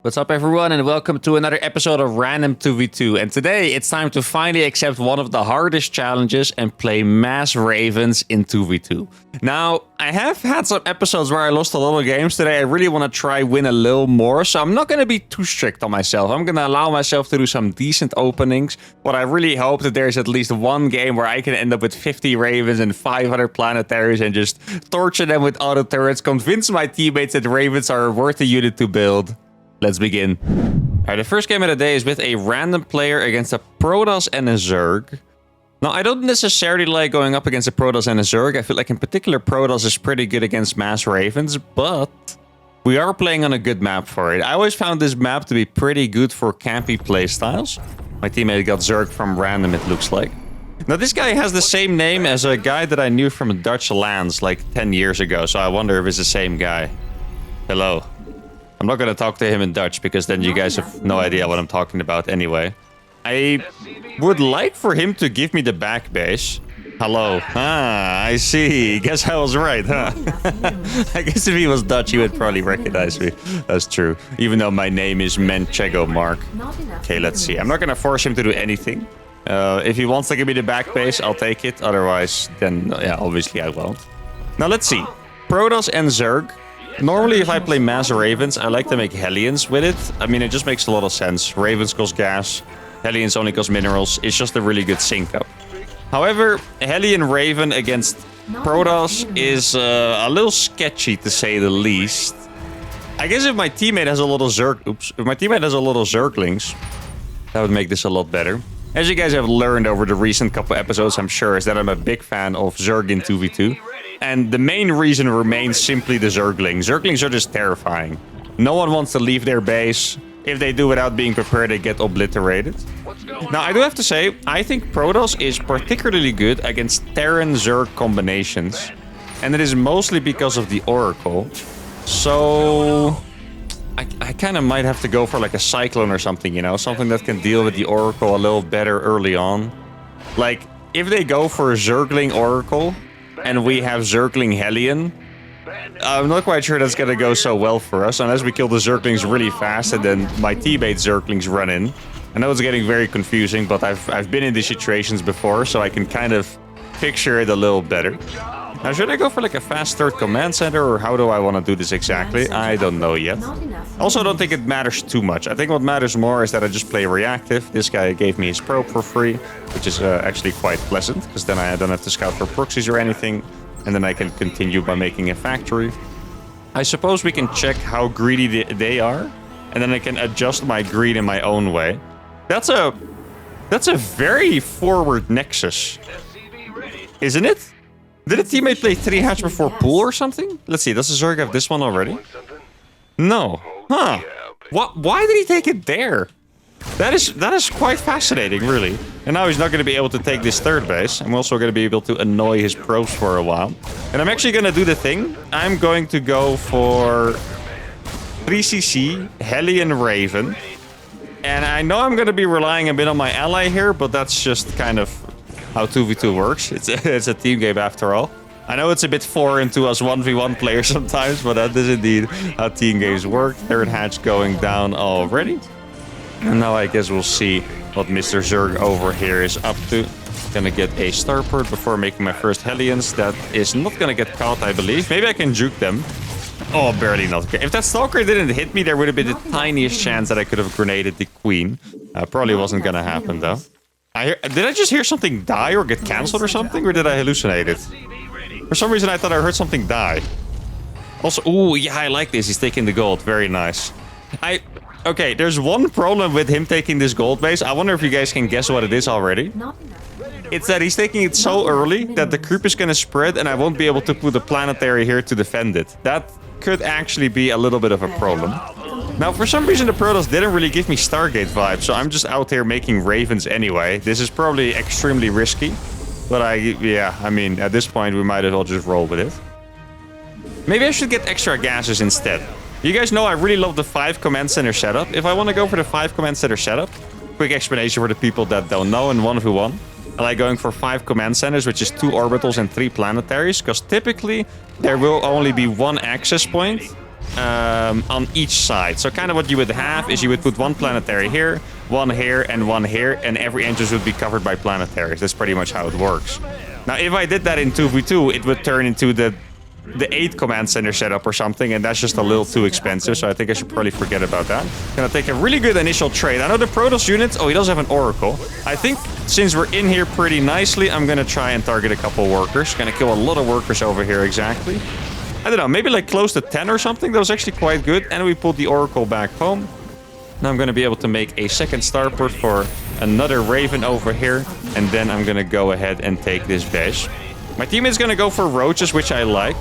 What's up everyone and welcome to another episode of Random 2v2, and today it's time to finally accept one of the hardest challenges and play mass ravens in 2v2. Now, I have had some episodes where I lost a lot of games today. I really want to try win a little more, so I'm not going to be too strict on myself. I'm going to allow myself to do some decent openings, but I really hope that there's at least one game where I can end up with 50 ravens and 500 planetaries and just torture them with auto turrets, convince my teammates that ravens are worth a unit to build. Let's begin. Alright, the first game of the day is with a random player against a Protoss and a Zerg. Now, I don't necessarily like going up against a Protoss and a Zerg. I feel like in particular Protoss is pretty good against mass ravens, but we are playing on a good map for it. I always found this map to be pretty good for campy playstyles. My teammate got Zerg from random, it looks like. Now, this guy has the same name as a guy that I knew from Dutch lands like 10 years ago, so I wonder if it's the same guy. Hello. I'm not going to talk to him in Dutch because then you guys have no idea what I'm talking about anyway. I would like for him to give me the back base. Hello. Ah, I see. Guess I was right, huh? I guess if he was Dutch, he would probably recognize me. That's true. Even though my name is Manchego Mark. Okay, let's see. I'm not going to force him to do anything. If he wants to give me the back base, I'll take it. Otherwise, then, yeah, obviously I won't. Now, let's see. Protoss and Zerg. Normally, if I play mass ravens, I like to make Hellions with it. I mean, it just makes a lot of sense. Ravens cost gas, Hellions only cost minerals. It's just a really good sync-up. However, Hellion Raven against Protoss is a little sketchy, to say the least. I guess if my teammate has a lot of if my teammate has a lot of Zerglings, that would make this a lot better. As you guys have learned over the recent couple episodes, I'm sure, is that I'm a big fan of Zerg in 2v2. And the main reason remains simply the Zerglings. Zerglings are just terrifying. No one wants to leave their base. If they do without being prepared, they get obliterated. Now, I do have to say, I think Protoss is particularly good against Terran-Zerg combinations. And it is mostly because of the Oracle. So I kind of might have to go for like a Cyclone or something, you know? Something that can deal with the Oracle a little better early on. Like, if they go for a Zergling Oracle and we have Zergling Hellion, I'm not quite sure that's gonna go so well for us, unless we kill the Zerglings really fast and then my teammate Zerglings run in. I know it's getting very confusing, but I've been in these situations before, so I can kind of picture it a little better. Now, should I go for like a fast third command center, or how do I want to do this exactly? I don't know yet. Also, I don't think it matters too much. I think what matters more is that I just play reactive. This guy gave me his probe for free, which is actually quite pleasant, because then I don't have to scout for proxies or anything, and then I can continue by making a factory. I suppose we can check how greedy they are, and then I can adjust my greed in my own way. That's a very forward nexus, isn't it? Did a teammate play 3 hatch before pool or something? Let's see, does the Zerg have this one already? No. Huh. What? Why did he take it there? That is quite fascinating, really. And now he's not going to be able to take this third base. I'm also going to be able to annoy his probes for a while. And I'm actually going to do the thing. I'm going to go for 3cc, Hellion Raven. And I know I'm going to be relying a bit on my ally here, but that's just kind of how 2v2 works. It's a team game after all. I know it's a bit foreign to us 1v1 players sometimes, but that is indeed how team games work. Third hatch going down already. And now I guess we'll see what Mr. Zerg over here is up to. Gonna get a starport before making my first Hellions. That is not gonna get caught, I believe. Maybe I can juke them. Oh, barely not. Okay. If that Stalker didn't hit me, there would have been the tiniest chance that I could have grenaded the Queen. Probably wasn't gonna happen, though. Did I just hear something die or get cancelled or something? Or did I hallucinate it? For some reason, I thought I heard something die. Also, ooh, yeah, I like this. He's taking the gold. Very nice. Okay, there's one problem with him taking this gold base. I wonder if you guys can guess what it is already. It's that he's taking it so early that the creep is going to spread and I won't be able to put a planetary here to defend it. That could actually be a little bit of a problem. Now, for some reason, the Protoss didn't really give me Stargate vibes, so I'm just out here making Ravens anyway. This is probably extremely risky, but yeah, I mean, at this point, we might as well just roll with it. Maybe I should get extra gases instead. You guys know I really love the 5 command center setup. If I want to go for the 5 command center setup, quick explanation for the people that don't know in 1v1. I like going for 5 command centers, which is 2 orbitals and 3 planetaries, because typically there will only be 1 access point on each side. So kind of what you would have is you would put one planetary here, one here, and every entrance would be covered by planetaries. That's pretty much how it works. Now, if I did that in 2v2, it would turn into the 8 command center setup or something, and that's just a little too expensive, so I think I should probably forget about that. Gonna take a really good initial trade. I know the Protoss unit, oh, he does have an Oracle. I think since we're in here pretty nicely, I'm gonna try and target a couple workers. Gonna kill a lot of workers over here, exactly. I don't know, maybe like close to 10 or something. That was actually quite good, and we pulled the Oracle back home. Now I'm gonna be able to make a second starport for another Raven over here, and then I'm gonna go ahead and take this base. My teammate's gonna go for roaches, which I like.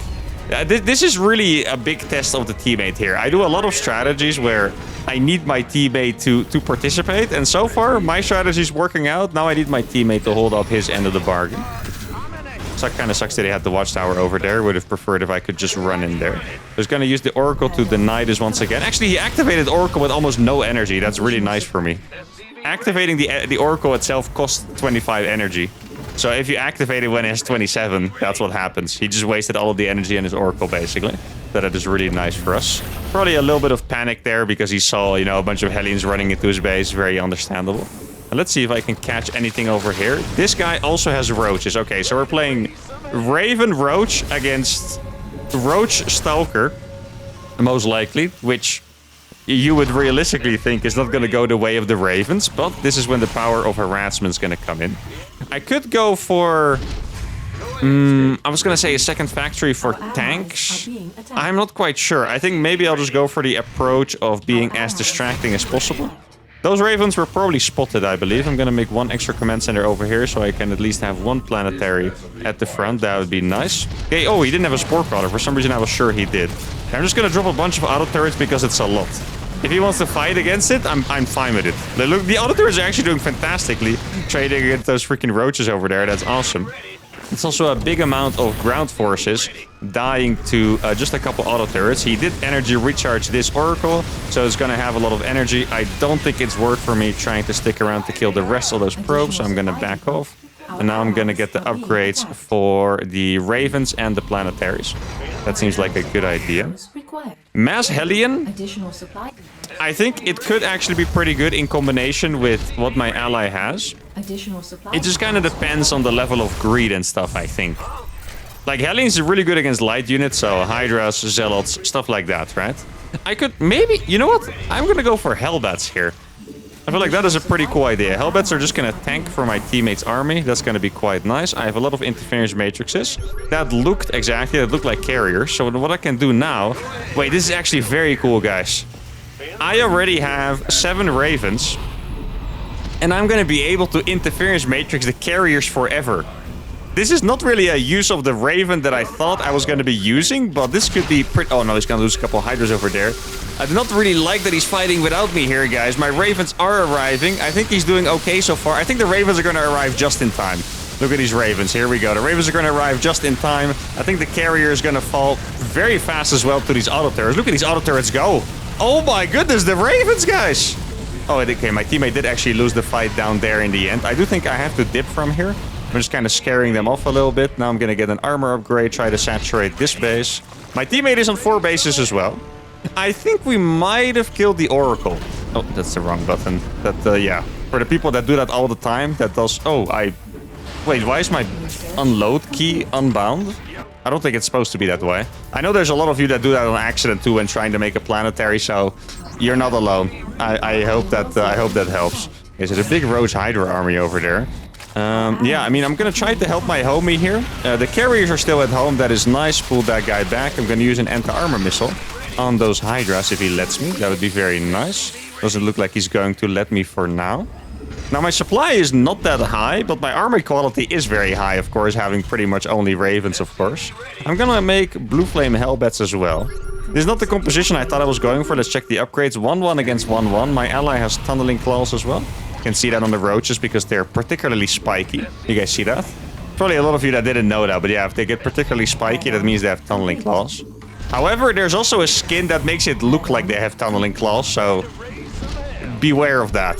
This is really a big test of the teammate here. I do a lot of strategies where I need my teammate to participate, and so far my strategy is working out. Now I need my teammate to hold up his end of the bargain. So it kind of sucks that he had the watchtower over there. Would have preferred if I could just run in there. He's going to use the Oracle to deny this once again. Actually, he activated Oracle with almost no energy. That's really nice for me. Activating the Oracle itself costs 25 energy. So if you activate it when it has 27, that's what happens. He just wasted all of the energy in his Oracle, basically. So that is really nice for us. Probably a little bit of panic there because he saw, you know, a bunch of Hellions running into his base. Very understandable. And let's see if I can catch anything over here. This guy also has roaches. Okay, so we're playing Raven Roach against Roach Stalker, most likely, which you would realistically think is not going to go the way of the Ravens, but this is when the power of harassment is going to come in. I could go for... I was going to say a second factory for tanks. I'm not quite sure. I think maybe I'll just go for the approach of being as distracting as possible. Those Ravens were probably spotted, I believe. I'm going to make one extra command center over here so I can at least have one planetary at the front. That would be nice. Okay, oh, he didn't have a Spore Crawler. For some reason, I was sure he did. I'm just going to drop a bunch of auto turrets because it's a lot. If he wants to fight against it, I'm fine with it. Look, the auto turrets are actually doing fantastically. Trading against those freaking roaches over there. That's awesome. It's also a big amount of ground forces dying to just a couple auto turrets. He did energy recharge this Oracle, so it's going to have a lot of energy. I don't think it's worth for me trying to stick around to kill the rest of those probes, so I'm going to back off. And now I'm going to get the upgrades for the Ravens and the planetaries. That seems like a good idea. Mass Hellion. I think it could actually be pretty good in combination with what my ally has. It just kind of depends on the level of greed and stuff, I think. Like, Hellions is really good against light units, so Hydras, Zealots, stuff like that, right? I could maybe... You know what? I'm going to go for Hellbats here. I feel like that is a pretty cool idea. Hellbats are just going to tank for my teammate's army. That's going to be quite nice. I have a lot of interference matrices. That looked like carriers. So what I can do now... Wait, this is actually very cool, guys. I already have 7 Ravens. And I'm going to be able to interference matrix the carriers forever. This is not really a use of the Raven that I thought I was going to be using, but this could be pretty... Oh no, he's going to lose a couple of Hydras over there. I do not really like that he's fighting without me here, guys. My Ravens are arriving. I think he's doing okay so far. I think the Ravens are going to arrive just in time. Look at these Ravens. Here we go. The Ravens are going to arrive just in time. I think the carrier is going to fall very fast as well to these auto turrets. Look at these auto turrets go. Oh my goodness, the Ravens, guys. Oh, okay, my teammate did actually lose the fight down there in the end. I do think I have to dip from here. I'm just kind of scaring them off a little bit. Now I'm going to get an armor upgrade, try to saturate this base. My teammate is on 4 bases as well. I think we might have killed the Oracle. Oh, that's the wrong button. Yeah. For the people that do that all the time, that does... Oh, Wait, why is my unload key unbound? I don't think it's supposed to be that way. I know there's a lot of you that do that on accident too when trying to make a planetary, so you're not alone. I hope that helps. Okay, so there's a big Roach Hydra army over there. Yeah, I mean, I'm gonna try to help my homie here. The carriers are still at home. That is nice. Pull that guy back. I'm gonna use an anti-armor missile on those Hydras if he lets me. That would be very nice. Doesn't look like he's going to let me for now. Now, my supply is not that high, but my armor quality is very high, of course, having pretty much only Ravens, of course. I'm gonna make Blue Flame Hellbats as well. This is not the composition I thought I was going for. Let's check the upgrades. 1-1 against 1-1. My ally has Tunneling Claws as well. You can see that on the roaches because they're particularly spiky. You guys see that? Probably a lot of you that didn't know that, but yeah, if they get particularly spiky, that means they have Tunneling Claws. However, there's also a skin that makes it look like they have Tunneling Claws, so beware of that.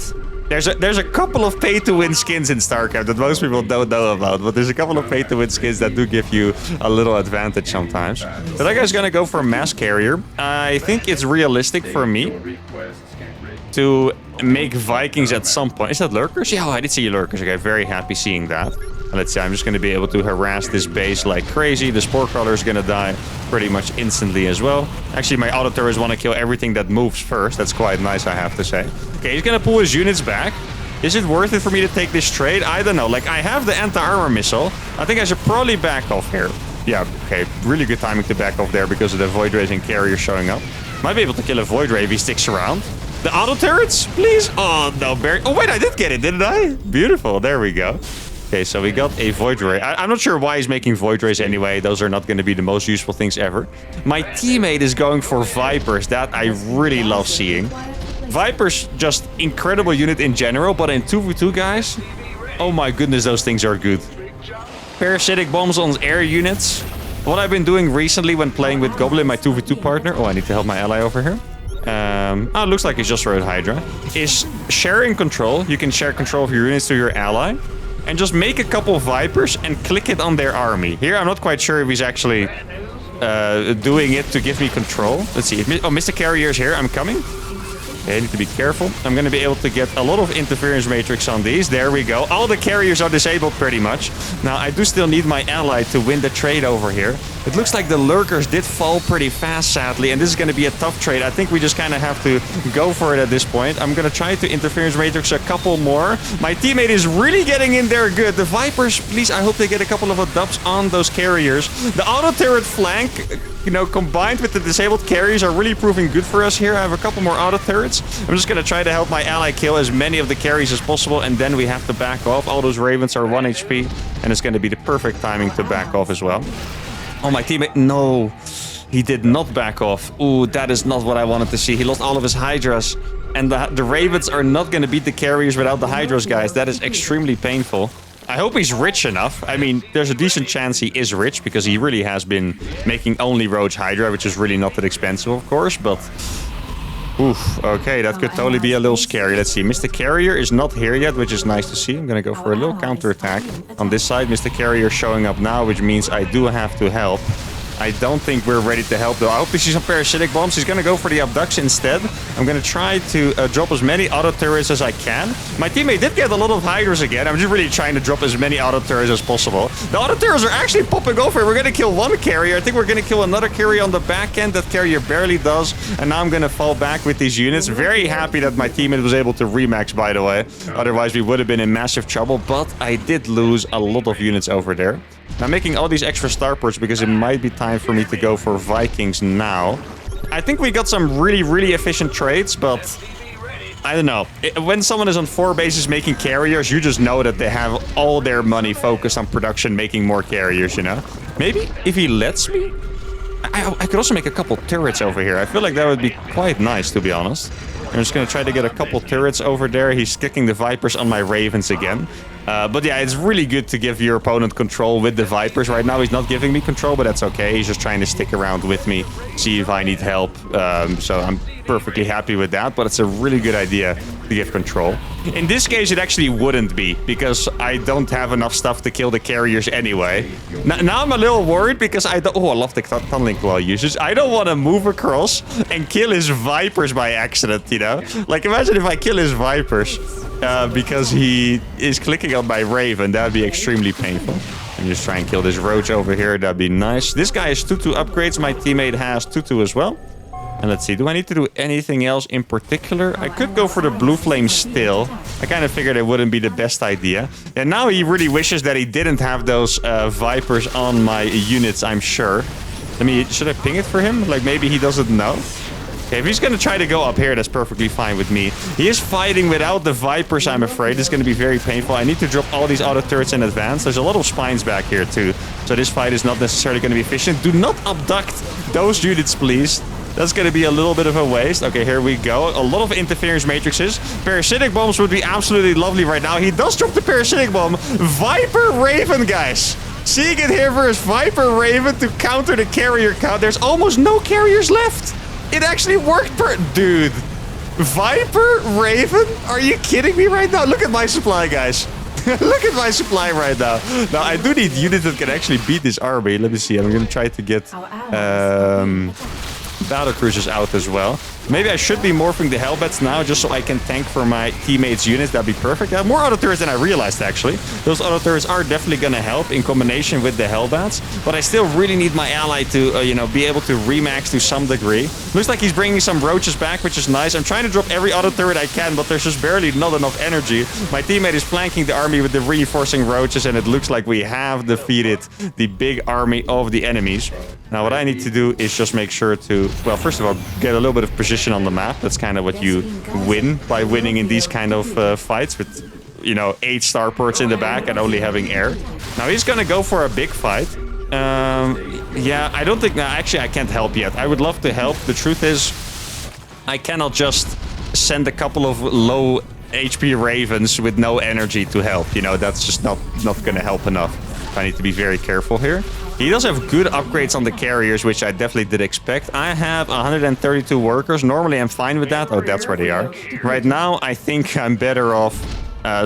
There's a couple of pay-to-win skins in StarCraft that most people don't know about, but there's a couple of pay-to-win skins that do give you a little advantage sometimes. So that guy's gonna go for a mass carrier. I think it's realistic for me to make Vikings at some point. Is that lurkers? Yeah, I did see lurkers. Okay, very happy seeing that. And let's see, I'm just going to be able to harass this base like crazy. The Spore Crawler is going to die pretty much instantly as well. Actually, my auto turrets want to kill everything that moves first. That's quite nice, I have to say. Okay, he's going to pull his units back. Is it worth it for me to take this trade? I don't know. Like, I have the anti-armor missile. I think I should probably back off here. Yeah, okay. Really good timing to back off there because of the Void Rays and carrier showing up. Might be able to kill a Void Ray if he sticks around. The auto turrets, please. Oh, no, Barry. Oh, wait, I did get it, didn't I? Beautiful. There we go. Okay, so we got a Void Ray. I'm not sure why he's making Void Rays anyway. Those are not going to be the most useful things ever. My teammate is going for Vipers. That I really love seeing. Vipers, just incredible unit in general, but in 2v2, guys, oh my goodness, those things are good. Parasitic bombs on air units. What I've been doing recently when playing with Goblin, my 2v2 partner. Oh, I need to help my ally over here. Oh, it looks like he's just Road Hydra. Is sharing control. You can share control of your units to your ally. And just make a couple of Vipers and click it on their army. Here, I'm not quite sure if he's actually doing it to give me control. Let's see. Oh, Mr. Carrier's here. I'm coming. Okay, I need to be careful. I'm going to be able to get a lot of interference matrix on these. There we go. All the carriers are disabled pretty much. Now, I do still need my ally to win the trade over here. It looks like the lurkers did fall pretty fast, sadly, and this is going to be a tough trade. I think we just kind of have to go for it at this point. I'm going to try to interference matrix a couple more. My teammate is really getting in there good. The Vipers, please, I hope they get a couple of adubs on those carriers. The auto turret flank, you know, combined with the disabled carriers are really proving good for us here. I have a couple more auto turrets. I'm just going to try to help my ally kill as many of the carries as possible, and then we have to back off. All those Ravens are 1 HP, and it's going to be the perfect timing to back off as well. Oh, my teammate, no, he did not back off. Ooh, that is not what I wanted to see. He lost all of his Hydras, and the Ravens are not going to beat the carriers without the Hydras, guys. That is extremely painful. I hope he's rich enough. I mean, there's a decent chance he is rich because he really has been making only Roach Hydra, which is really not that expensive, of course, but... Oof, okay, that could totally be a little scary. Let's see, Mr. Carrier is not here yet, which is nice to see. I'm gonna go for a little counterattack. On this side, Mr. Carrier showing up now, which means I do have to help. I don't think we're ready to help, though. I hope we see some parasitic bombs. He's going to go for the abduction instead. I'm going to try to drop as many auto turrets as I can. My teammate did get a lot of hiders again. I'm just really trying to drop as many auto turrets as possible. The auto turrets are actually popping off here. We're going to kill one carrier. I think we're going to kill another carrier on the back end. That carrier barely does. And now I'm going to fall back with these units. Very happy that my teammate was able to remax, by the way. Otherwise, we would have been in massive trouble. But I did lose a lot of units over there. I'm making all these extra starports because it might be time for me to go for Vikings now. I think we got some really efficient trades, but I don't know. When someone is on 4 bases making carriers, you just know that they have all their money focused on production, making more carriers, you know? Maybe if he lets me, I could also make a couple turrets over here. I feel like that would be quite nice, to be honest. I'm just going to try to get a couple turrets over there. He's kicking the Vipers on my Ravens again. But yeah, it's really good to give your opponent control with the Vipers. Right now, he's not giving me control, but that's okay. He's just trying to stick around with me, see if I need help. So I'm perfectly happy with that, but it's a really good idea to give control. In this case, it actually wouldn't be, because I don't have enough stuff to kill the carriers anyway. Now I'm a little worried because I don't... Oh, I love the tunneling claw usage. I don't want to move across and kill his Vipers by accident, you know? Like, imagine if I kill his Vipers because he is clicking on my Raven. That would be extremely painful. And just try and kill this Roach over here. That'd be nice. This guy has 2-2 upgrades. My teammate has 2-2 as well. And let's see, do I need to do anything else in particular? I could go for the blue flame still. I kind of figured it wouldn't be the best idea. And now he really wishes that he didn't have those Vipers on my units, I'm sure. Should I ping it for him? Like, maybe he doesn't know? Okay, if he's going to try to go up here, that's perfectly fine with me. He is fighting without the Vipers, I'm afraid. It's going to be very painful. I need to drop all these auto turrets in advance. There's a lot of spines back here, too. So this fight is not necessarily going to be efficient. Do not abduct those units, please. That's going to be a little bit of a waste. Okay, here we go. A lot of interference matrices. Parasitic bombs would be absolutely lovely right now. He does drop the parasitic bomb. Viper Raven, guys. Seeing it here versus Viper Raven to counter the carrier count. There's almost no carriers left. It actually worked Dude. Viper? Raven? Are you kidding me right now? Look at my supply, guys. Look at my supply right now. Now, I do need units that can actually beat this army. Let me see. I'm going to try to get battle cruisers out as well. Maybe I should be morphing the Hellbats now just so I can tank for my teammates' units. That'd be perfect. I have more auto turrets than I realized, actually. Those auto turrets are definitely going to help in combination with the Hellbats. But I still really need my ally to, you know, be able to remax to some degree. Looks like he's bringing some roaches back, which is nice. I'm trying to drop every auto turret I can, but there's just barely not enough energy. My teammate is flanking the army with the reinforcing roaches, and it looks like we have defeated the big army of the enemies. Now, what I need to do is just make sure to, well, first of all, get a little bit of position on the map. That's kind of what you win by winning in these kind of fights with, you know, 8 starports in the back and only having air. Now, he's going to go for a big fight. Yeah, I don't think... No, actually, I can't help yet. I would love to help. The truth is, I cannot just send a couple of low HP Ravens with no energy to help. You know, that's just not going to help enough. I need to be very careful here. He does have good upgrades on the carriers, which I definitely did expect. I have 132 workers. Normally, I'm fine with that. Oh, that's where they are. Right now, I think I'm better off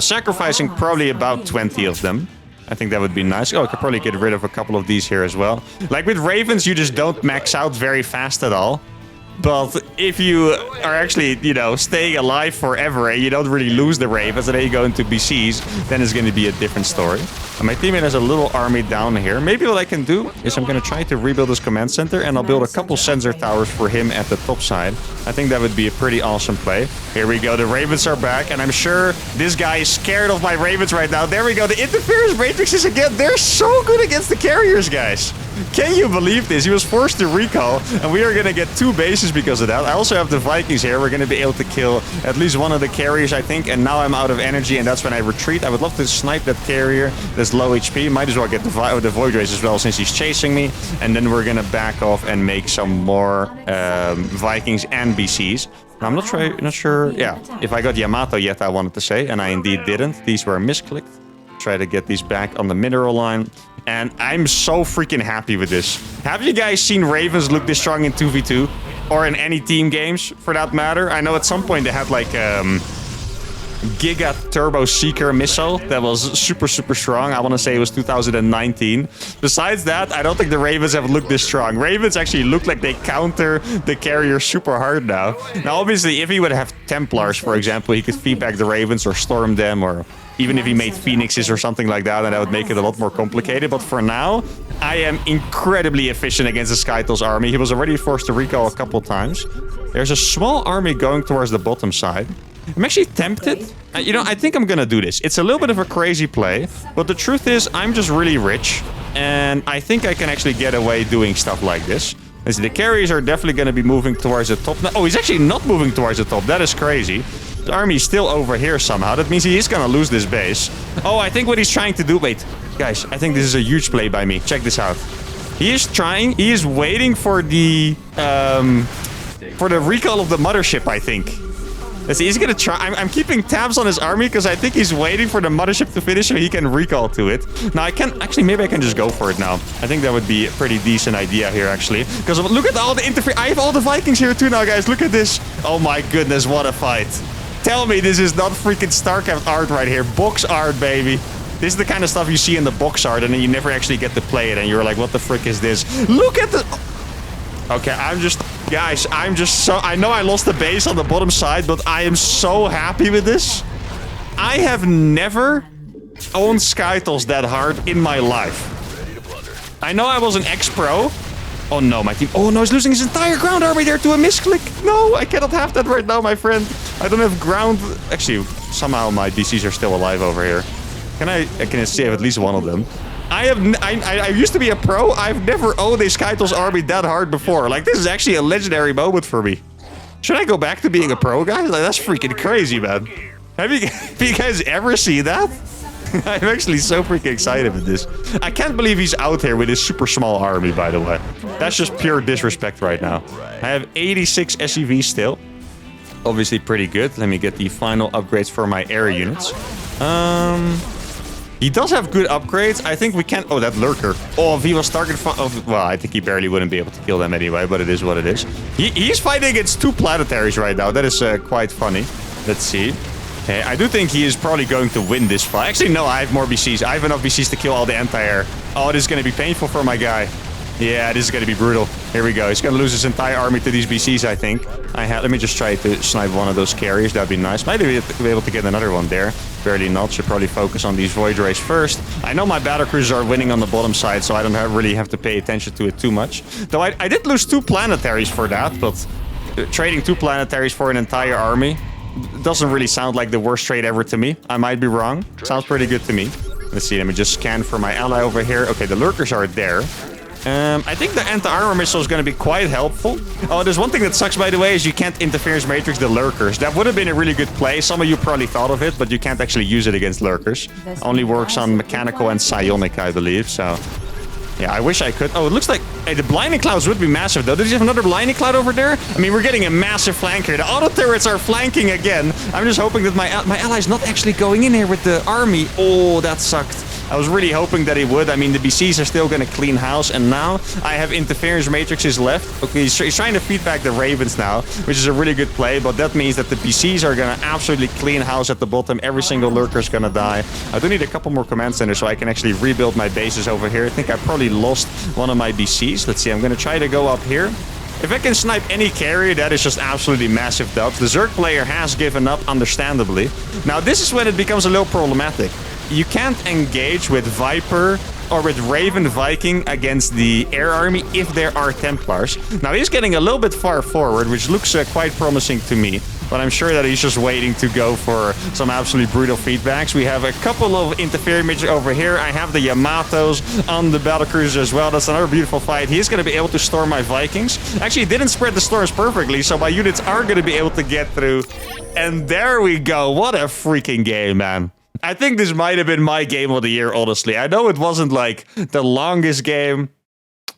sacrificing probably about 20 of them. I think that would be nice. Oh, I could probably get rid of a couple of these here as well. Like with Ravens, you just don't max out very fast at all. But if you are actually, you know, staying alive forever and you don't really lose the Ravens and then you go into BCs, then it's going to be a different story. And my teammate has a little army down here. Maybe what I can do is I'm going to try to rebuild this command center and I'll build a couple sensor towers for him at the top side. I think that would be a pretty awesome play. Here we go. The Ravens are back and I'm sure this guy is scared of my Ravens right now. There we go. The interference matrices again. They're so good against the carriers, guys. Can you believe this? He was forced to recall, and we are going to get 2 bases because of that. I also have the Vikings here. We're going to be able to kill at least one of the carriers, I think, and now I'm out of energy, and that's when I retreat. I would love to snipe that carrier that's low HP. Might as well get the Void Rays as well since he's chasing me, and then we're going to back off and make some more Vikings and BCs. Now, I'm not sure, yeah, if I got Yamato yet, I wanted to say, and I indeed didn't. These were misclicked. Try to get these back on the mineral line. And I'm so freaking happy with this. Have you guys seen Ravens look this strong in 2v2? Or in any team games, for that matter? I know at some point they had like Giga Turbo Seeker missile that was super, super strong. I want to say it was 2019. Besides that, I don't think the Ravens have looked this strong. Ravens actually look like they counter the carrier super hard now. Now, obviously, if he would have Templars, for example, he could feedback the Ravens or storm them, or even if he made Phoenixes or something like that, then that would make it a lot more complicated. But for now, I am incredibly efficient against the Skytle's army. He was already forced to recall a couple times. There's a small army going towards the bottom side. I'm actually tempted. You know, I think I'm gonna do this. It's a little bit of a crazy play, but the truth is I'm just really rich, and I think I can actually get away doing stuff like this. As the carriers are definitely gonna be moving towards the top. Oh, he's actually not moving towards the top. That is crazy. The army is still over here somehow. That means he is gonna lose this base. Oh, I think what he's trying to do... Wait, guys, I think this is a huge play by me. Check this out. He is waiting for the recall of the mothership, I think. He's gonna try. I'm keeping tabs on his army because I think he's waiting for the mothership to finish so he can recall to it. Now, actually, maybe I can just go for it now. I think that would be a pretty decent idea here, actually. Because look at all the I have all the Vikings here too now, guys. Look at this. Oh my goodness, what a fight. Tell me this is not freaking StarCraft art right here. Box art, baby. This is the kind of stuff you see in the box art and then you never actually get to play it and you're like, what the frick is this? Look at the... Okay, Guys, I'm just so... I know I lost the base on the bottom side, but I am so happy with this. I have never owned Skytles that hard in my life. I know I was an ex-pro. Oh no, my team... Oh no, he's losing his entire ground army there to a misclick. No, I cannot have that right now, my friend. I don't have ground... Actually, somehow my DCs are still alive over here. I can save at least one of them. I used to be a pro. I've never owned a Skytles army that hard before. Like, this is actually a legendary moment for me. Should I go back to being a pro, guys? Like, that's freaking crazy, man. Have you guys ever seen that? I'm actually so freaking excited with this. I can't believe he's out here with his super small army, by the way. That's just pure disrespect right now. I have 86 SCVs still. Obviously pretty good. Let me get the final upgrades for my air units. He does have good upgrades. I think we can... Oh, that lurker. Oh, if he was target... well, I think he barely wouldn't be able to kill them anyway, but it is what it is. He's fighting against 2 planetaries right now. That is quite funny. Let's see. Okay, I do think he is probably going to win this fight. Actually, no, I have more BCs. I have enough BCs to kill all the anti-air. Oh, this is going to be painful for my guy. Yeah, this is going to be brutal. Here we go. He's going to lose his entire army to these BCs, I think. Let me just try to snipe one of those carriers. That'd be nice. Might be able to get another one there. Barely not. Should probably focus on these Void Rays first. I know my battlecruisers are winning on the bottom side, so I don't really have to pay attention to it too much. Though I did lose 2 planetaries for that, but trading 2 planetaries for an entire army doesn't really sound like the worst trade ever to me. I might be wrong. Sounds pretty good to me. Let's see. Let me just scan for my ally over here. Okay, the lurkers are there. I think the anti-armor missile is going to be quite helpful. Oh, there's one thing that sucks, by the way, is you can't interference matrix the lurkers. That would have been a really good play. Some of you probably thought of it, but you can't actually use it against lurkers. Only works on mechanical and psionic, I believe. So, yeah, I wish I could. Oh, it looks like the blinding clouds would be massive, though. Does he have another blinding cloud over there? I mean, we're getting a massive flank here. The auto turrets are flanking again. I'm just hoping that my ally's not actually going in here with the army. Oh, that sucked. I was really hoping that he would. I mean, the BCs are still going to clean house, and now I have interference matrices left. Okay, he's trying to feed back the Ravens now, which is a really good play, but that means that the BCs are going to absolutely clean house at the bottom. Every single lurker is going to die. I do need a couple more command centers so I can actually rebuild my bases over here. I think I probably lost one of my BCs. Let's see, I'm going to try to go up here. If I can snipe any carrier, that is just absolutely massive dubs. The Zerg player has given up, understandably. Now, this is when it becomes a little problematic. You can't engage with Viper or with Raven Viking against the air army if there are Templars. Now, he's getting a little bit far forward, which looks quite promising to me. But I'm sure that he's just waiting to go for some absolutely brutal feedbacks. We have a couple of interfering midgets over here. I have the Yamatos on the battlecruisers as well. That's another beautiful fight. He's going to be able to storm my Vikings. Actually, he didn't spread the storms perfectly, so my units are going to be able to get through. And there we go. What a freaking game, man. I think this might have been my game of the year, honestly. I know it wasn't like the longest game.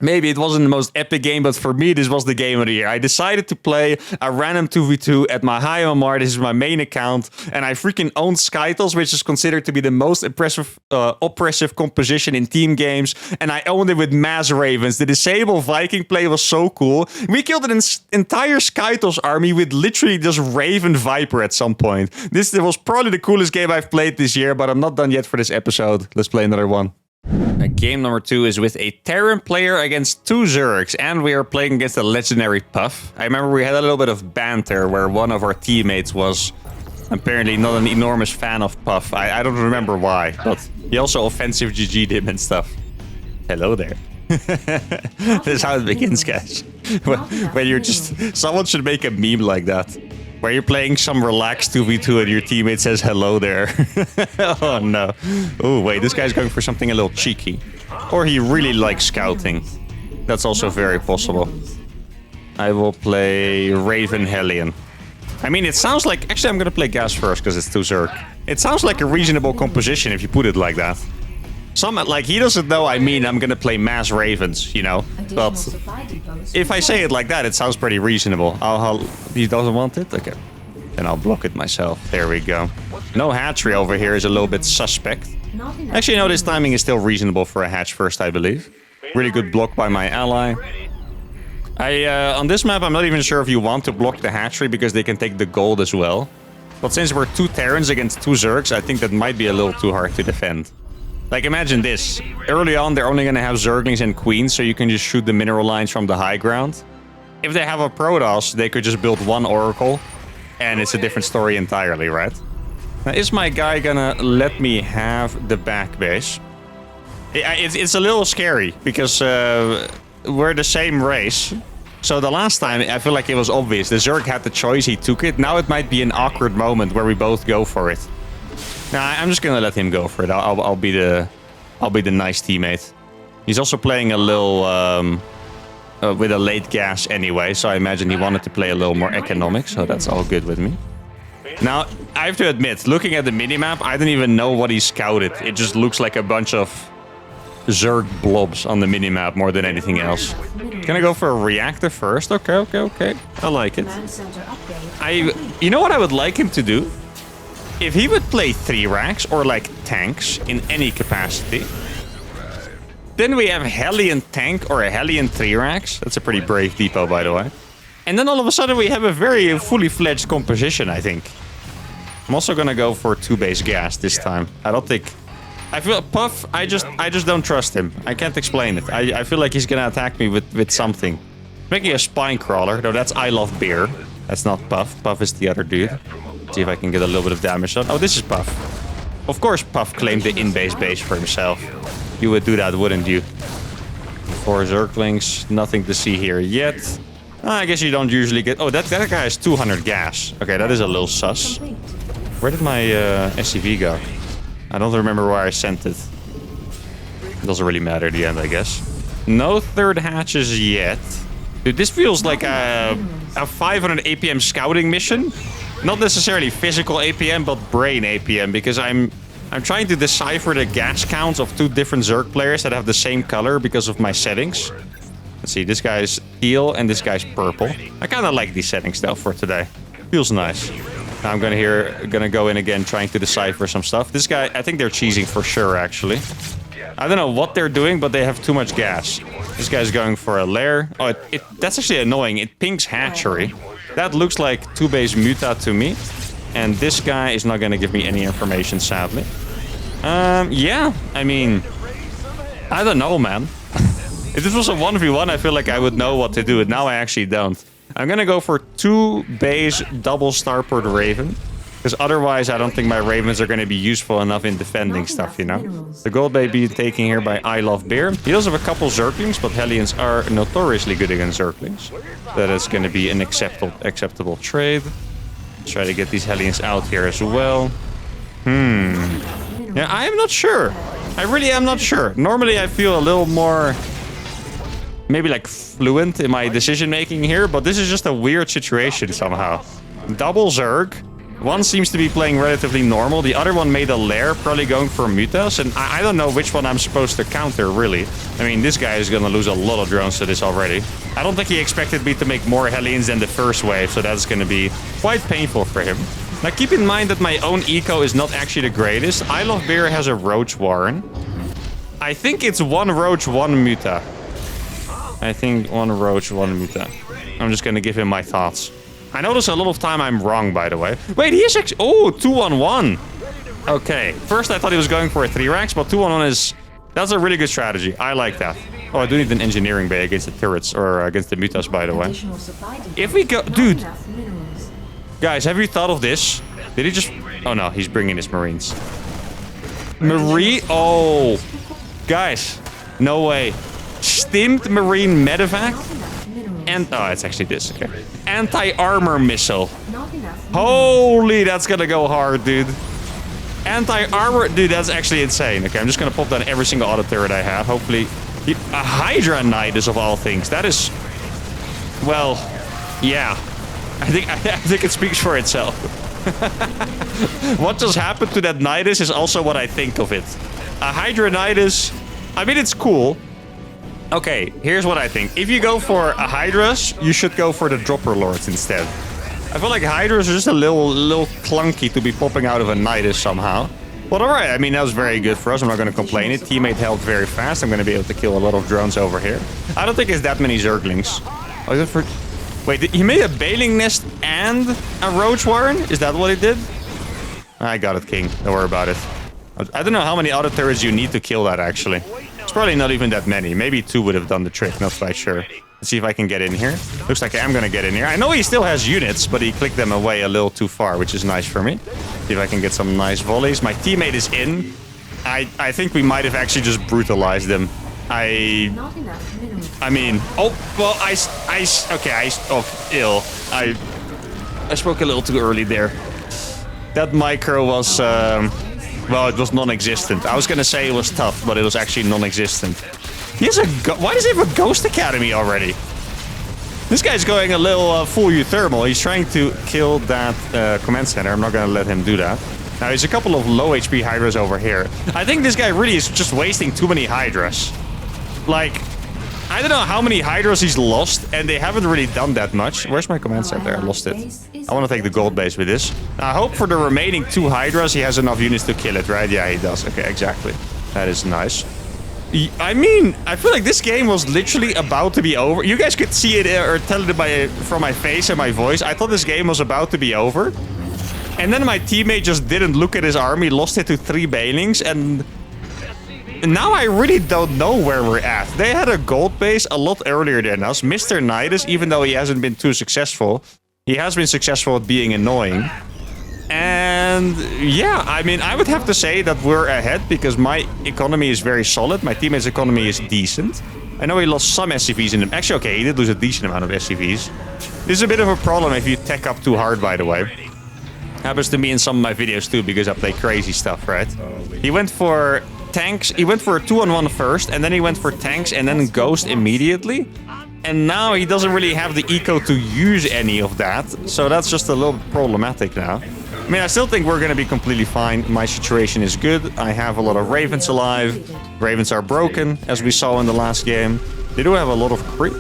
Maybe it wasn't the most epic game, but for me, this was the game of the year. I decided to play a random 2v2 at my high MMR. This is my main account, and I freaking owned Skytles, which is considered to be the most oppressive composition in team games, and I owned it with Mass Ravens. The Disable Viking play was so cool. We killed an entire Skytles army with literally just Raven Viper at some point. This was probably the coolest game I've played this year, but I'm not done yet for this episode. Let's play another one. Game number 2 is with a Terran player against 2 Zergs, and we are playing against a legendary Puff. I remember we had a little bit of banter where one of our teammates was apparently not an enormous fan of Puff. I don't remember why, but he also offensive GG'd him and stuff. Hello there. This is how it begins, guys. When you're just... Someone should make a meme like that. Where you're playing some relaxed 2v2 and your teammate says hello there. Oh no. Oh wait, this guy's going for something a little cheeky. Or he really likes scouting. That's also very possible. I will play Raven Hellion. I mean, it sounds like... Actually, I'm going to play Gas first because it's 2 Zerg. It sounds like a reasonable composition if you put it like that. Like, he doesn't know I mean I'm gonna play Mass Ravens, you know? But if I say it like that, it sounds pretty reasonable. He doesn't want it? Okay. Then I'll block it myself. There we go. No hatchery over here is a little bit suspect. Actually, no, this timing is still reasonable for a hatch first, I believe. Really good block by my ally. On this map, I'm not even sure if you want to block the hatchery because they can take the gold as well. But since we're 2 Terrans against 2 Zergs, I think that might be a little too hard to defend. Like, imagine this. Early on, they're only going to have Zerglings and Queens, so you can just shoot the mineral lines from the high ground. If they have a Protoss, they could just build 1 Oracle, and it's a different story entirely, right? Now, is my guy gonna let me have the back base? It's a little scary, because we're the same race. So the last time, I feel like it was obvious. The Zerg had the choice, he took it. Now it might be an awkward moment where we both go for it. Nah, I'm just gonna let him go for it. I'll be the nice teammate. He's also playing a little with a late gas anyway, so I imagine he wanted to play a little more economic, so that's all good with me. Now, I have to admit, looking at the minimap, I don't even know what he scouted. It just looks like a bunch of Zerg blobs on the minimap more than anything else. Can I go for a reactor first? Okay. I like it. You know what I would like him to do? if he would play 3 racks or like tanks in any capacity, then we have Hellion tank or a Hellion 3 racks. That's a pretty brave depot, by the way. And then all of a sudden we have a very fully fledged composition, I think. I'm also gonna go for 2 base gas this time. I don't think... I feel Puff, I just don't trust him. I can't explain it. I feel like he's gonna attack me with something. Making a spine crawler, though that's I Love Beer. That's not Puff. Puff is the other dude. See if I can get a little bit of damage on. Oh, this is Puff. Of course Puff claimed the in-base base for himself. You would do that, wouldn't you? 4 Zerglings, nothing to see here yet. I guess you don't usually get... Oh, that guy has 200 gas. Okay, that is a little sus. Where did my SCV go? I don't remember where I sent it. It doesn't really matter at the end, I guess. No 3rd hatches yet. Dude, this feels like a 500 APM scouting mission. Not necessarily physical APM, but brain APM, because I'm trying to decipher the gas counts of 2 different Zerg players that have the same color because of my settings. Let's see, this guy's teal and this guy's purple. I kind of like these settings though for today. Feels nice. Now I'm gonna go in again trying to decipher some stuff. This guy, I think they're cheesing for sure actually. I don't know what they're doing, but they have too much gas. This guy's going for a lair. Oh, that's actually annoying. It pings hatchery. That looks like 2 base muta to me. And this guy is not gonna give me any information, sadly. Yeah, I mean, I don't know, man. If this was a 1v1, I feel like I would know what to do. Now I actually don't. I'm gonna go for 2 base double starport Raven. Because otherwise, I don't think my Ravens are gonna be useful enough in defending stuff, you know? The gold baby taken here by I Love Beer. He does have a couple Zerglings, but Hellions are notoriously good against Zerglings. That is gonna be an acceptable trade. Try to get these Hellions out here as well. Yeah, I am not sure. I really am not sure. Normally, I feel a little more... maybe like fluent in my decision making here, but this is just a weird situation somehow. Double Zerg. One seems to be playing relatively normal. The other one made a lair, probably going for mutas, and I don't know which one I'm supposed to counter, really. I mean, this guy is gonna lose a lot of drones to this already. I don't think he expected me to make more Hellions than the first wave, so that's gonna be quite painful for him. Now, keep in mind that my own eco is not actually the greatest. I Love Beer has a Roach Warren. I think it's 1 Roach, 1 muta. I think 1 Roach, 1 muta. I'm just gonna give him my thoughts. I notice a lot of time I'm wrong, by the way. Wait, he is actually... Oh, 2-1-1. Okay. First, I thought he was going for a 3 racks, but 2-1-1 is... That's a really good strategy. I like that. Oh, I do need an engineering bay against the turrets, or against the mutas, by the way. If we go... Dude. Guys, have you thought of this? Did he just... Oh, no. He's bringing his Marines. Oh. Guys. No way. Stimmed Marine medevac. And... Oh, it's actually this. Okay. Anti-armor missile. Holy, that's gonna go hard, dude. Anti-armor... Dude, that's actually insane. Okay, I'm just gonna pop down every single auto turret I have. Hopefully... A Hydra Nidus of all things. That is... Well... Yeah. I think it speaks for itself. What just happened to that Nidus is also what I think of it. A Hydra Nidus... I mean, it's cool. Okay, here's what I think. If you go for a Hydras, you should go for the Dropper Lords instead. I feel like Hydras are just a little clunky to be popping out of a Nidus somehow. But alright, I mean, that was very good for us. I'm not going to complain. It teammate helped very fast. I'm going to be able to kill a lot of drones over here. I don't think it's that many Zerglings. Oh, is it for... Wait, he made a Bailing Nest and a Roach Warren? Is that what he did? I got it, King. Don't worry about it. I don't know how many auto turrets you need to kill that, actually. It's probably not even that many. Maybe 2 would have done the trick, not quite sure. Let's see if I can get in here. Looks like I am going to get in here. I know he still has units, but he clicked them away a little too far, which is nice for me. See if I can get some nice volleys. My teammate is in. I think we might have actually just brutalized them. I mean... Oh, well, ill. I spoke a little too early there. That micro was... well, it was non-existent. I was gonna say it was tough, but it was actually non-existent. He has a... Why does he have a Ghost Academy already? This guy's going a little full uThermal. He's trying to kill that command center. I'm not gonna let him do that. Now, there's a couple of low HP Hydras over here. I think this guy really is just wasting too many Hydras. Like, I don't know how many Hydras he's lost, and they haven't really done that much. Where's my command center? I lost it. I want to take the gold base with this. I hope for the remaining 2 Hydras he has enough units to kill it, right? Yeah, he does. Okay, exactly. That is nice. I mean, I feel like this game was literally about to be over. You guys could see it or tell it from my face and my voice. I thought this game was about to be over. And then my teammate just didn't look at his army, lost it to 3 Banelings, and now I really don't know where we're at. They had a gold base a lot earlier than us. Mr. Nidus, even though he hasn't been too successful, he has been successful at being annoying. And yeah, I mean, I would have to say that we're ahead because my economy is very solid. My teammate's economy is decent. I know he lost some SCVs in them. Actually, okay, he did lose a decent amount of SCVs. This is a bit of a problem if you tech up too hard, by the way. Happens to me in some of my videos too because I play crazy stuff, right? He went for tanks. He went for a 2-on-1 first, and then he went for tanks and then Ghost immediately. And now he doesn't really have the eco to use any of that. So that's just a little bit problematic now. I mean, I still think we're going to be completely fine. My situation is good. I have a lot of Ravens alive. Ravens are broken, as we saw in the last game. They do have a lot of creep.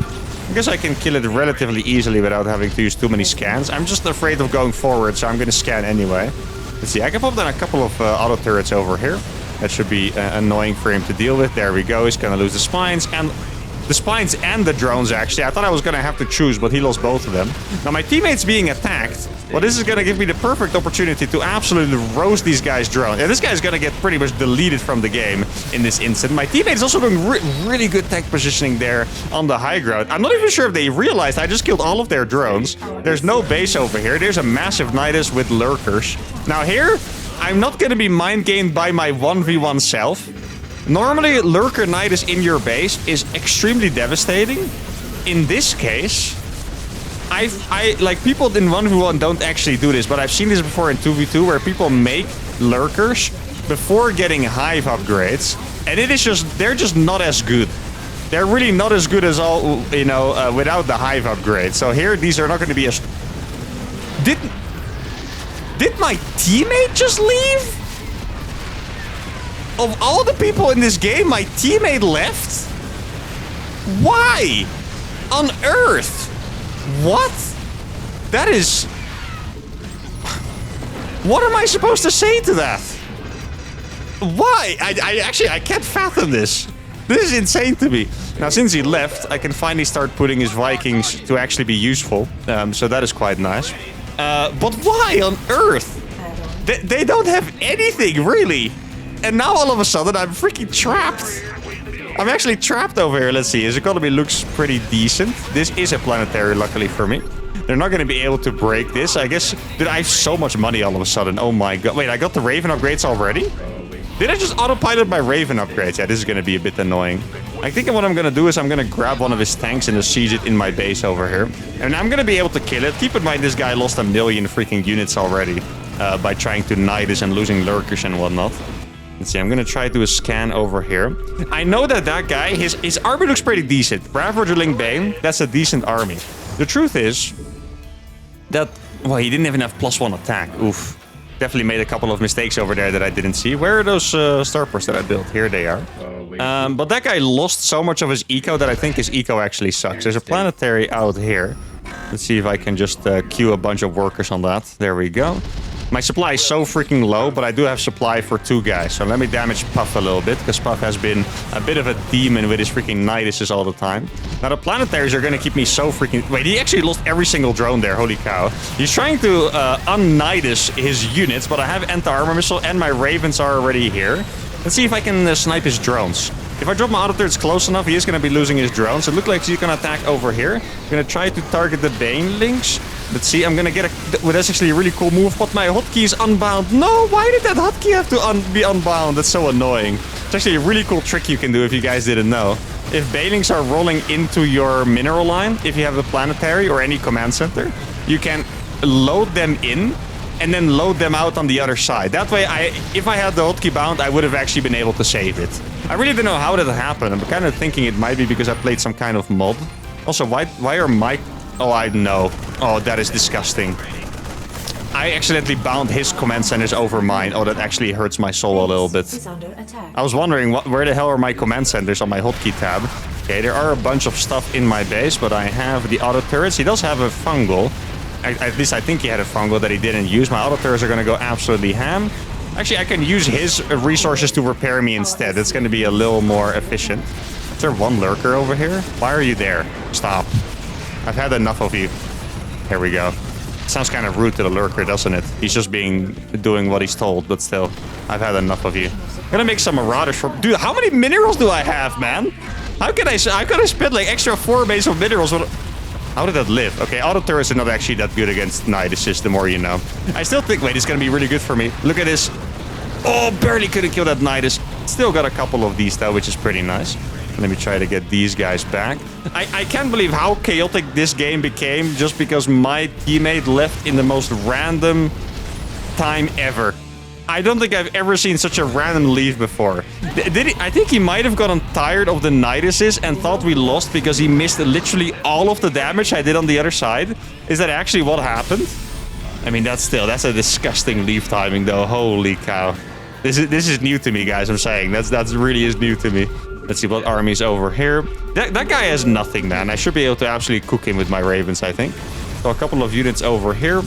I guess I can kill it relatively easily without having to use too many scans. I'm just afraid of going forward, so I'm going to scan anyway. Let's see, I can pop down a couple of auto turrets over here. That should be annoying for him to deal with. There we go. He's going to lose the spines and the drones, actually. I thought I was going to have to choose, but he lost both of them. Now, my teammate's being attacked. Well, this is going to give me the perfect opportunity to absolutely roast these guys' drones. Yeah, this guy's going to get pretty much deleted from the game in this instant. My teammate's also doing really good tech positioning there on the high ground. I'm not even sure if they realized I just killed all of their drones. There's no base over here. There's a massive Nidus with lurkers. Now here, I'm not going to be mind-gamed by my 1v1 self. Normally, Lurker Nidus in your base is extremely devastating. In this case, I like, people in 1v1 don't actually do this, but I've seen this before in 2v2 where people make Lurkers before getting Hive upgrades, and they're just not as good. They're really not as good as all, you know, without the Hive upgrade. So here, these are not going to be as... Did my teammate just leave? Of all the people in this game, my teammate left? Why? On Earth? What? That is... What am I supposed to say to that? Why? I can't fathom this. This is insane to me. Now, since he left, I can finally start putting his Vikings to actually be useful. So that is quite nice. But why on Earth? They don't have anything, really. And now all of a sudden I'm freaking trapped. I'm actually trapped over here. Let's see. His economy looks pretty decent. This is a planetary, luckily for me. They're not going to be able to break this. I guess... Dude, I have so much money all of a sudden. Oh my god. Wait, I got the Raven upgrades already? Did I just autopilot my Raven upgrades? Yeah, this is going to be a bit annoying. I think what I'm going to do is I'm going to grab one of his tanks and just siege it in my base over here. And I'm going to be able to kill it. Keep in mind, this guy lost 1 million freaking units already by trying to Nidus and losing lurkers and whatnot. Let's see, I'm gonna try to do a scan over here. I know that guy, his army looks pretty decent. Bravo Drilling Bane, that's a decent army. The truth is that, well, he didn't even have +1 attack. Oof. Definitely made a couple of mistakes over there that I didn't see. Where are those starports that I built? Here they are. But that guy lost so much of his eco that I think his eco actually sucks. There's a planetary out here. Let's see if I can just queue a bunch of workers on that. There we go. My supply is so freaking low, but I do have supply for 2 guys. So let me damage Puff a little bit, because Puff has been a bit of a demon with his freaking Niduses all the time. Now, the planetaries are going to keep me so freaking... Wait, he actually lost every single drone there. Holy cow. He's trying to un-Nidus his units, but I have anti-armor missile and my Ravens are already here. Let's see if I can snipe his drones. If I drop my auto turrets close enough, he is going to be losing his drones. It looks like he's going to attack over here. I'm going to try to target the Banelings. Let's see, I'm going to get a... Well, that's actually a really cool move, but my hotkey is unbound. No, why did that hotkey have to be unbound? That's so annoying. It's actually a really cool trick you can do if you guys didn't know. If Banelings are rolling into your mineral line, if you have the planetary or any command center, you can load them in and then load them out on the other side. That way, if I had the hotkey bound, I would have actually been able to save it. I really don't know how that happened. I'm kind of thinking it might be because I played some kind of mod. Also, why are my... Oh, I know. Oh, that is disgusting. I accidentally bound his command centers over mine. Oh, that actually hurts my soul a little bit. I was wondering, where the hell are my command centers on my hotkey tab? Okay, there are a bunch of stuff in my base, but I have the auto turrets. He does have a fungal. At least I think he had a fungal that he didn't use. My auto turrets are going to go absolutely ham. Actually, I can use his resources to repair me instead. It's going to be a little more efficient. Is there one lurker over here? Why are you there? Stop. I've had enough of you. Here we go. Sounds kind of rude to the lurker, doesn't it? He's just doing what he's told, but still. I've had enough of you. I'm gonna make some marauders for... Dude, how many minerals do I have, man? How can I spend like extra 4 base of minerals? How did that live? Okay, auto turrets are not actually that good against Nidases, the more you know. I still think, wait, it's gonna be really good for me. Look at this. Oh, barely couldn't kill that Nidus. Still got a couple of these though, which is pretty nice. Let me try to get these guys back. I can't believe how chaotic this game became just because my teammate left in the most random time ever. I don't think I've ever seen such a random leave before. Did he? I think he might have gotten tired of the Nidases and thought we lost because he missed literally all of the damage I did on the other side. Is that actually what happened? I mean, that's a disgusting leave timing though. Holy cow. This is new to me, guys. I'm saying that's really is new to me. Let's see what army's over here. That guy has nothing, man. I should be able to actually cook him with my ravens, I think. So a couple of units over here.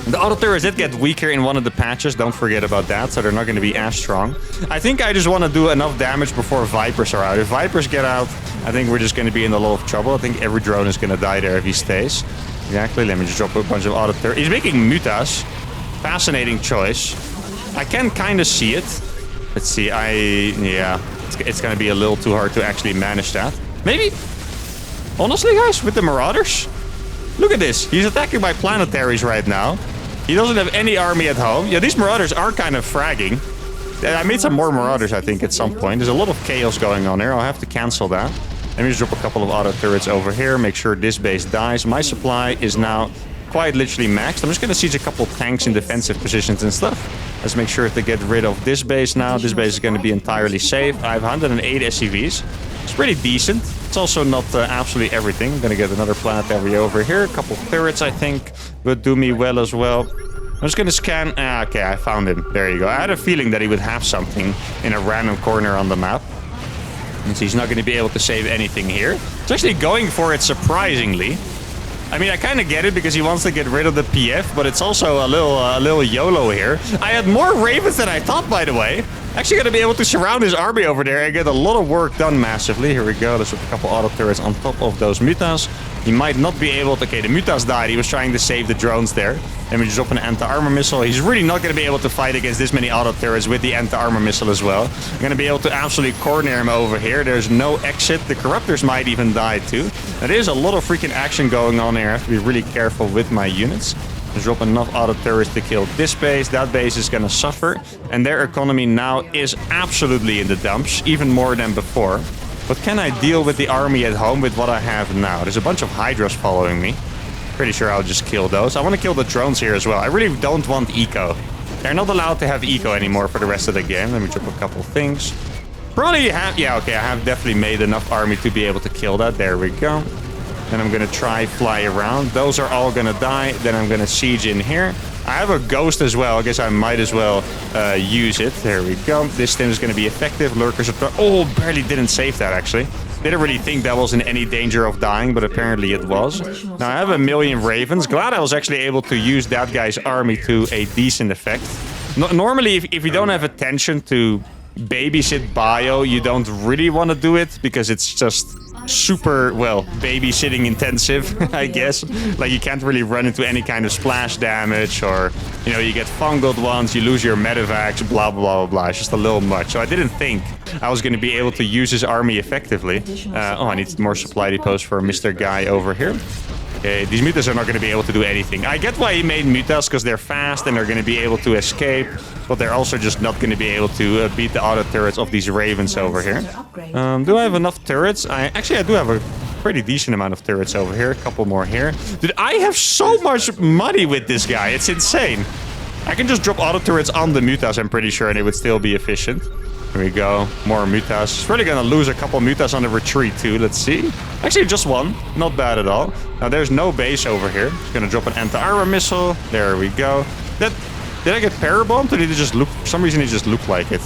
The auto turrets did get weaker in one of the patches. Don't forget about that. So they're not going to be as strong. I think I just want to do enough damage before Vipers are out. If Vipers get out, I think we're just going to be in a lot of trouble. I think every drone is going to die there if he stays. Exactly. Let me just drop a bunch of auto turrets. He's making mutas. Fascinating choice. I can kind of see it. Let's see. Yeah. It's going to be a little too hard to actually manage that. Maybe. Honestly, guys, with the Marauders. Look at this. He's attacking my planetaries right now. He doesn't have any army at home. Yeah, these Marauders are kind of fragging. I made some more Marauders, I think, at some point. There's a lot of chaos going on here. I'll have to cancel that. Let me just drop a couple of auto turrets over here. Make sure this base dies. My supply is now quite literally maxed. I'm just going to siege a couple tanks in defensive positions and stuff. Let's make sure to get rid of this base now. This base is going to be entirely safe. I have 108 SCVs. It's pretty decent. It's also not absolutely everything. I'm going to get another planetary over here. A couple of turrets, I think, would do me well as well. I'm just going to scan. Okay, I found him. There you go. I had a feeling that he would have something in a random corner on the map. And so he's not going to be able to save anything here. He's actually going for it surprisingly. I mean, I kind of get it because he wants to get rid of the PF, but it's also a little YOLO here. I had more Ravens than I thought, by the way. Actually going to be able to surround his army over there and get a lot of work done massively. Here we go. There's a couple auto turrets on top of those mutas. He might not be able to... Okay, the mutas died. He was trying to save the drones there. Let me just drop an anti-armor missile. He's really not going to be able to fight against this many auto turrets with the anti-armor missile as well. I'm going to be able to absolutely corner him over here. There's no exit. The corruptors might even die too. There's a lot of freaking action going on here. I have to be really careful with my units. Just drop enough auto turrets to kill this base. That base is going to suffer. And their economy now is absolutely in the dumps. Even more than before. But can I deal with the army at home with what I have now? There's a bunch of Hydras following me. Pretty sure I'll just kill those. I want to kill the drones here as well. I really don't want eco. They're not allowed to have eco anymore for the rest of the game. Let me drop a couple things. Probably have... Yeah, okay. I have definitely made enough army to be able to kill that. There we go. Then I'm going to try fly around. Those are all going to die. Then I'm going to siege in here. I have a ghost as well. I guess I might as well use it. There we go. This stim is going to be effective. Lurkers are... Oh, barely didn't save that, actually. Didn't really think that was in any danger of dying, but apparently it was. Now, I have 1 million ravens. Glad I was actually able to use that guy's army to a decent effect. Normally, if you don't have attention to babysit bio, you don't really want to do it because it's just super, well, babysitting intensive, I guess. Like, you can't really run into any kind of splash damage, or, you know, you get fungled once, you lose your medevacs, blah, blah, blah, blah. It's just a little much. So I didn't think I was going to be able to use his army effectively. Oh, I need more supply depots for Mr. Guy over here. Okay, these mutas are not going to be able to do anything. I get why he made mutas, because they're fast and they're going to be able to escape, but they're also just not going to be able to beat the auto turrets of these ravens over here. Do I have enough turrets? I do have a pretty decent amount of turrets over here. A couple more here. Dude, I have so much money with this guy. It's insane. I can just drop auto turrets on the mutas, I'm pretty sure, and it would still be efficient. Here we go. More mutas. It's really going to lose a couple mutas on the retreat too. Let's see. Actually, just one. Not bad at all. Now, there's no base over here. Just going to drop an anti-armor missile. There we go. Did I get parabombed, or did it just look... For some reason, it just looked like it.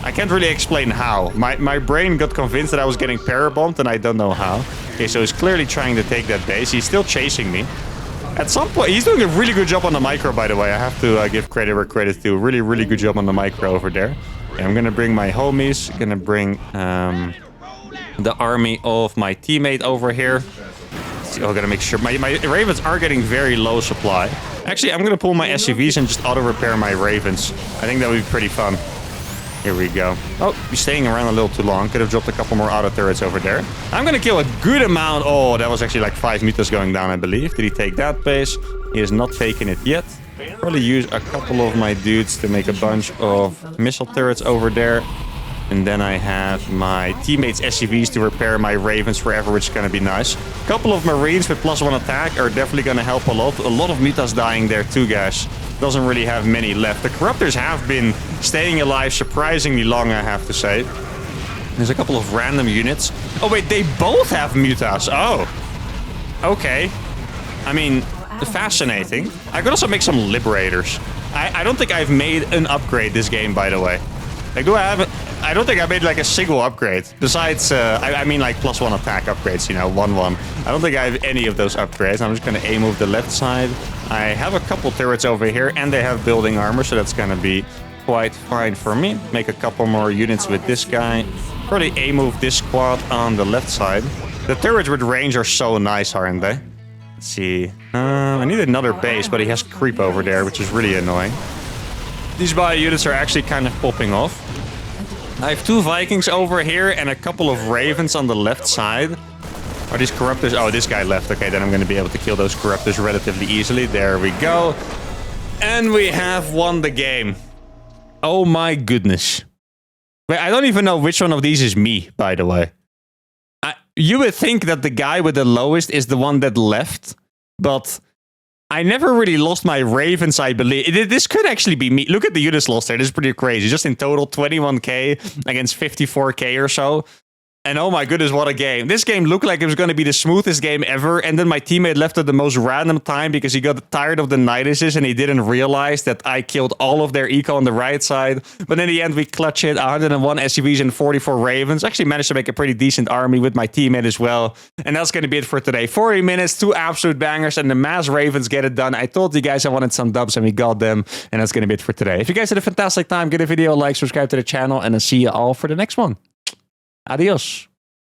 I can't really explain how. My brain got convinced that I was getting parabombed, and I don't know how. Okay, so he's clearly trying to take that base. He's still chasing me. At some point, he's doing a really good job on the micro, by the way. I have to give credit where credit's due. Really, really good job on the micro over there. Okay, I'm gonna bring my homies. Gonna bring the army of my teammate over here. I'm gonna make sure my ravens are getting very low supply. Actually, I'm gonna pull my SCVs and just auto repair my ravens. I think that would be pretty fun. Here we go. Oh, you're staying around a little too long. Could have dropped a couple more auto turrets over there. I'm gonna kill a good amount. Oh, that was actually like 5 meters going down, I believe. Did he take that base? He has not taken it yet. Probably use a couple of my dudes to make a bunch of missile turrets over there. And then I have my teammates' SCVs to repair my ravens forever, which is going to be nice. A couple of marines with +1 attack are definitely going to help a lot. A lot of mitas dying there too, guys. Doesn't really have many left. The corruptors have been staying alive surprisingly long, I have to say. There's a couple of random units. Oh, wait, they both have mutas. Oh, okay. I mean, fascinating. I could also make some liberators. I don't think I've made an upgrade this game, by the way. Like, do I have it? I don't think I made like a single upgrade. Besides, I mean like +1 attack upgrades, you know, 1-1. I don't think I have any of those upgrades. I'm just going to A-move the left side. I have a couple turrets over here, and they have building armor, so that's going to be quite fine for me. Make a couple more units with this guy. Probably A-move this squad on the left side. The turrets with range are so nice, aren't they? Let's see. I need another base, but he has creep over there, which is really annoying. These bio units are actually kind of popping off. I have 2 Vikings over here and a couple of ravens on the left side. Are these corruptors? Oh, this guy left. Okay, then I'm going to be able to kill those corruptors relatively easily. There we go. And we have won the game. Oh my goodness. Wait, I don't even know which one of these is me, by the way. You would think that the guy with the lowest is the one that left, but I never really lost my ravens, I believe. This could actually be me. Look at the units lost there. This is pretty crazy. Just in total, 21k against 54k or so. And oh my goodness, what a game. This game looked like it was going to be the smoothest game ever. And then my teammate left at the most random time because he got tired of the Niduses and he didn't realize that I killed all of their eco on the right side. But in the end, we clutch it. 101 SCVs and 44 ravens. Actually managed to make a pretty decent army with my teammate as well. And that's going to be it for today. 40 minutes, 2 absolute bangers, and the mass ravens get it done. I told you guys I wanted some dubs and we got them. And that's going to be it for today. If you guys had a fantastic time, give the video a like, subscribe to the channel, and I'll see you all for the next one. Adios.